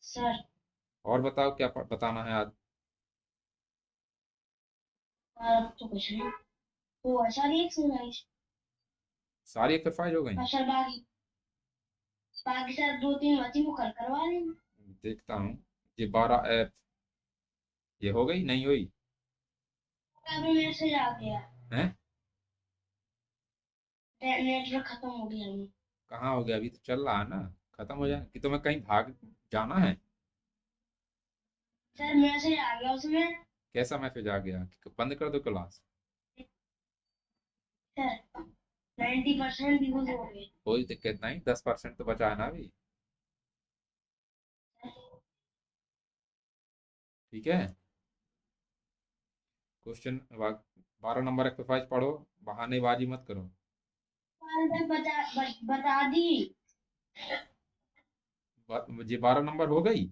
सर। और बताओ क्या बताना है आज? तो कुछ नहीं। वो ऐसा नहीं एक्सरसाइज। सारी एक्सरसाइज हो गई? और सर बाकी बाकी सर 2-3 बच्ची वो कल करवा लेंगे। देखता हूँ। ये 12 ऐप, ये हो गई नहीं हुई? अभी मैसेज आ गया। हैं? नेटवर्क खत्म हो गया हमें। कहाँ हो गया? अभी तो चल रहा है ना। खत्म हो जाए कि तुम्हें कहीं भाग जाना है? सर मैसेज आ गया उसमें। कैसा मैसेज आ गया कि बंद कर दो क्लास? सर 90% यूज हो गए। कोई दिक्कत नहीं, 10% तो बचा है ना अभी। ठीक है, क्वेश्चन 12 नंबर एक्सरसाइज पढ़ो, बहानेबाजी मत करो। बता दी। मुझे 12 नंबर हो गई?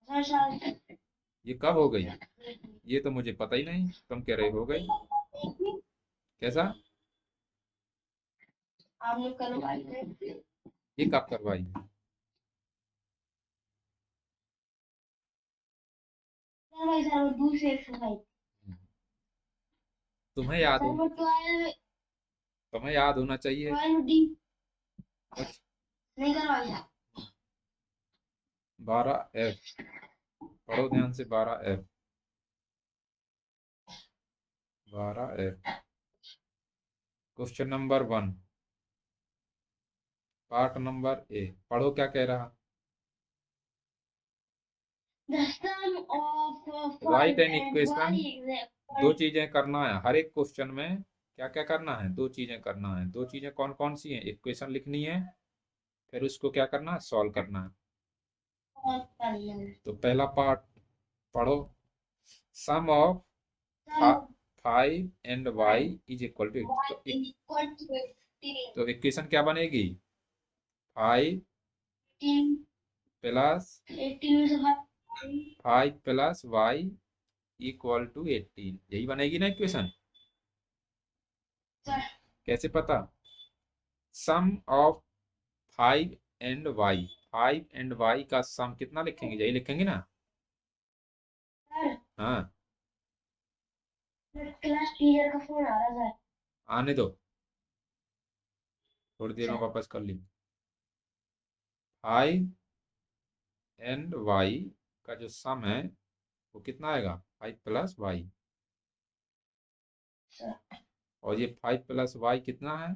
Sir sir. ये कब हो गई? ये तो मुझे पता ही नहीं, तुम कह रहे हो गई। कैसा? आपने करवाई है। ये कब करवाई? सर भाई सर वो दूसरी एक्सरसाइज। तुम्हें याद सर हो, वो 12 तुम्हें याद होना चाहिए 12 डी कुछ। नहीं करवाई सर। 12F, पढ़ो ध्यान से। 12F, 12F। Question number 1, part number A, पढ़ो क्या कह रहा। The sum of right 5 N and equation. y is दो equal चीजें करना है हर एक क्वेश्चन में। क्या क्या करना है? दो चीजें करना है। दो चीजें कौन कौन सी हैं? इक्वेशन लिखनी है, फिर उसको क्या करना है? सॉल्व करना है। तो पहला पार्ट पढ़ो। Sum of sum of 5 and y is equal to, y is equal to 18. तो इक्वेशन क्या बनेगी? 5 18 प्लस 18 में से 5 प्लस y इक्वल टू 18, यही बनेगी ना इक्वेशन? सर कैसे पता? Sum of 5 and y, 5 and y का सम कितना लिखेंगे? यही लिखेंगे ना? सर हाँ, क्लास टीचर का फोन आ रहा है सर। आने दो, थोड़ी देर में वापस कर ली। 5 एंड y का जो सम है वो कितना आएगा? 5 प्लस y। सर और ये 5 प्लस y कितना है?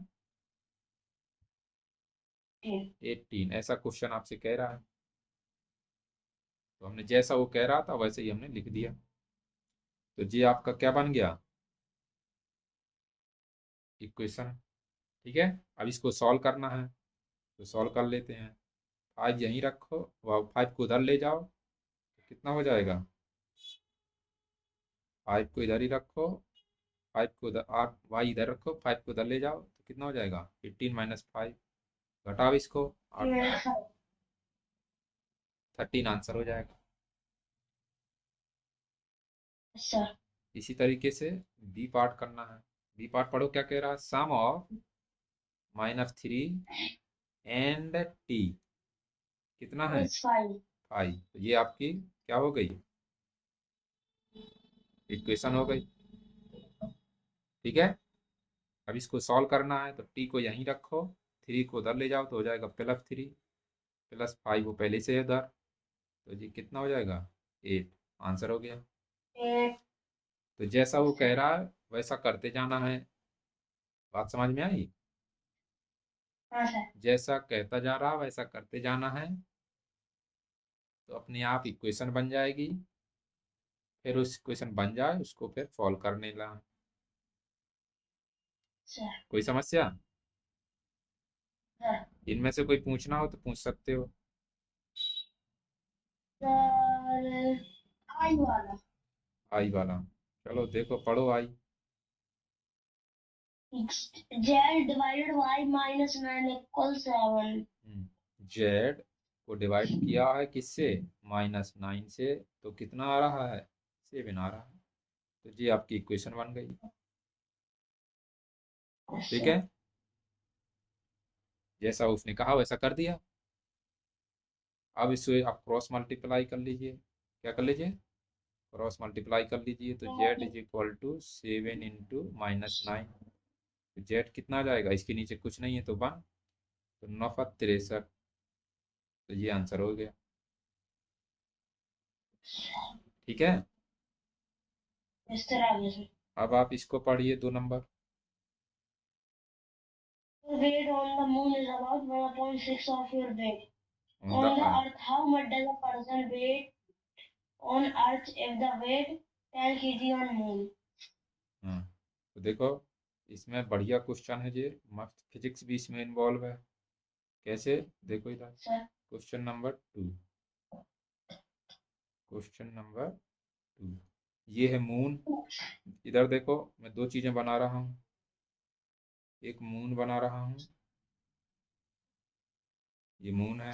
18। 18। ऐसा क्वेश्चन आपसे कह रहा है, तो हमने जैसा वो कह रहा था वैसे ही हमने लिख दिया। तो ये आपका क्या बन गया? इक्वेशन। ठीक है, अब इसको सॉल्व करना है, तो सॉल्व कर लेते हैं। 5 यहीं रखो, वह 5 को उधर ले जाओ, तो कितना हो जाएगा? 5 को इधर ही रखो, 5 को उधर, आप y इधर रखो, 5 को उधर ले जाओ, तो कितना हो जाएगा? 18 माइनस 5, घटाओ इसको, और 13 आंसर हो जाएगा। सर इसी तरीके से बी पार्ट करना है। बी पार्ट पढ़ो क्या कह रहा है। सम ऑफ -3 एंड t कितना है? इट्स 5। 5। तो ये आपकी क्या हो गई? इक्वेशन हो गई। ठीक है, अब इसको सॉल्व करना है, तो t को यहीं रखो, 3 को उधर ले जाओ, तो हो जाएगा +3 प्लस 5 वो पहले से है उधर, तो ये कितना हो जाएगा? 8। आंसर हो गया। तो जैसा वो कह रहा है वैसा करते जाना है। बात समझ में आई? हाँ सर। जैसा कहता जा रहा वैसा करते जाना है, तो अपने आप इक्वेशन बन जाएगी। फिर उस इक्वेशन बन जाए उसको फिर सॉल्व करने ला। सर कोई समस्या? सर इनमें से कोई पूछना हो तो पूछ सकते हो। सर आई वाला आई वाला, चलो देखो, पढ़ो आई। Z divided Y minus 9 equal 7। Z को डिवाइड किया है किससे? -9 से, तो कितना आ रहा है? 7 आ रहा है। तो ये आपकी इक्वेशन बन गई। ठीक है, जैसा उसने कहा वैसा कर दिया। अब इसे आप क्रॉस मल्टीप्लाई कर लीजिए। क्या कर लीजिए? क्रॉस मल्टीप्लाई कर लीजिए, तो z is equal to 7 into -9। तो z कितना आ जाएगा? इसके नीचे कुछ नहीं है तो 1, तो 9×63। तो ये आंसर हो गया। ठीक है, इस तरह से अब आप इसको पढ़िए 2 number. weight on the moon is about 1.6 of your weight on the on the earth. earth. How much does a person weight on earth if the weight 10 kg on moon? हाँ, तो देखो इसमें बढ़िया क्वेश्चन है, ये मस्त physics भी इसमें इन्वॉल्व है। कैसे? देखो इधर, sir question number 2। Question number 2, ये है मून। इधर देखो, मैं दो चीजें बना रहा हूँ, एक मून बना रहा हूँ, ये मून है,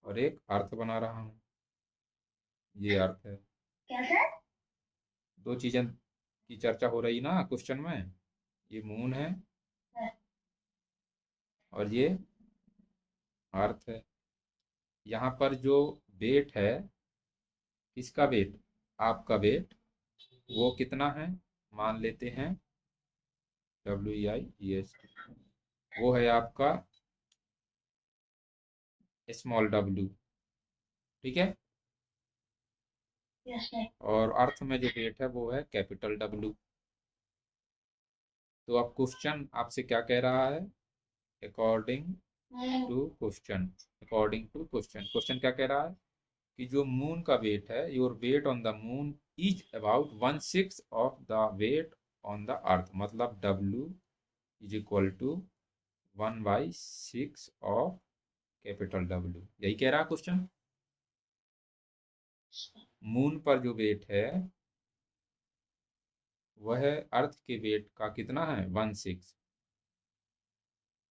और एक अर्थ बना रहा हूँ, ये अर्थ है। क्या सर? दो चीजें की चर्चा हो रही ना क्वेश्चन में। ये मून है और ये अर्थ है। यहाँ पर जो वेट है, किसका वेट? आपका वेट, वो कितना है? मान लेते हैं WEIGHT, वो है आपका स्मॉल w। ठीक है। Yes, sir. और अर्थ में जो वेट है वो है कैपिटल W। तो अब क्वेश्चन आपसे क्या कह रहा है? According to question, according to question, question क्या कह रहा है कि जो मून का वेट है, your weight on the moon is about 1/6 of the weight on the earth, मतलब W is equal to 1/6 of capital W। यही कह रहा है क्वेश्चन। मून पर जो वेट है वह अर्थ के वेट का कितना है? 1/6।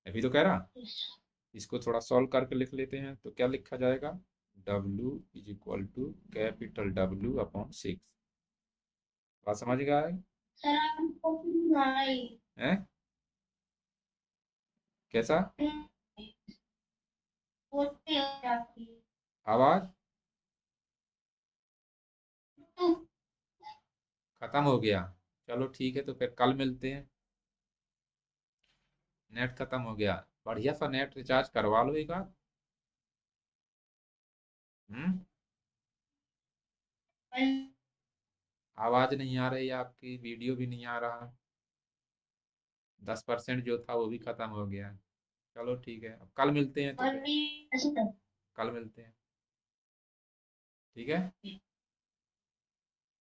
अभी तो कह रहा। Yes. इसको थोड़ा सॉल्व करके लिख लेते हैं। तो क्या लिखा जाएगा? W is equal to capital W upon 6। बात समझ गया है? Sir, आपको नहीं हैं? कैसा होती है आपकी आवाज तो खत्म हो गया? चलो ठीक है, तो फिर कल मिलते हैं। नेट खत्म हो गया, बढ़िया सा नेट रिचार्ज करवा लो एक आध। हम्म। आवाज नहीं आ रही आपकी, वीडियो भी नहीं आ रहा, 10% जो था वो भी खत्म हो गया। चलो ठीक है, अब कल मिलते हैं, तो फिर कल मिलते हैं। ठीक है।